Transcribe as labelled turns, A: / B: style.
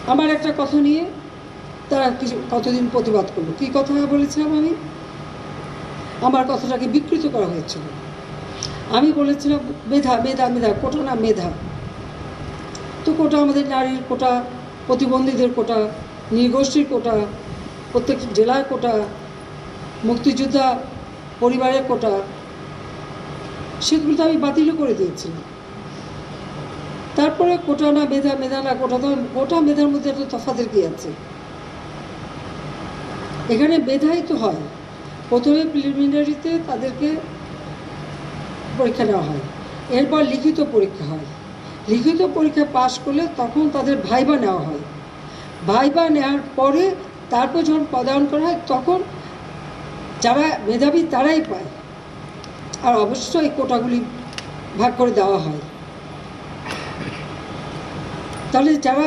A: আমার একটা কথা নিয়ে তারা কিছু কতদিন প্রতিবাদ করলো। কী কথা বলেছিলাম আমি? আমার কথাটাকে বিকৃত করা হয়েছিল। আমি বলেছিলাম মেধা মেধা মেধা, কোটা না মেধা। তো কোটা আমাদের নারীর কোটা, প্রতিবন্ধীদের কোটা, নৃগোষ্ঠীর কোটা, প্রত্যেক জেলার কোটা, মুক্তিযোদ্ধা পরিবারের কোটা, সেগুলো তো আমি বাতিলও করে দিয়েছিলাম। তারপরে কোটা না মেধা, মেধা না কোটা, তো কোটা মেধার মধ্যে একটা তফাতের কী আছে? এখানে মেধাই তো হয়। প্রথমে প্রিলিমিনারিতে তাদেরকে পরীক্ষা নেওয়া হয়, এরপর লিখিত পরীক্ষা হয়। লিখিত পরীক্ষা পাশ করলে তখন তাদের ভাইবা নেওয়া হয়। ভাইবা নেওয়ার পরে তারপর যখন পদায়ন করা হয় তখন যারা মেধাবী তারাই পায়। আর অবশ্যই কোটাগুলি ভাগ করে দেওয়া হয়। তাহলে যারা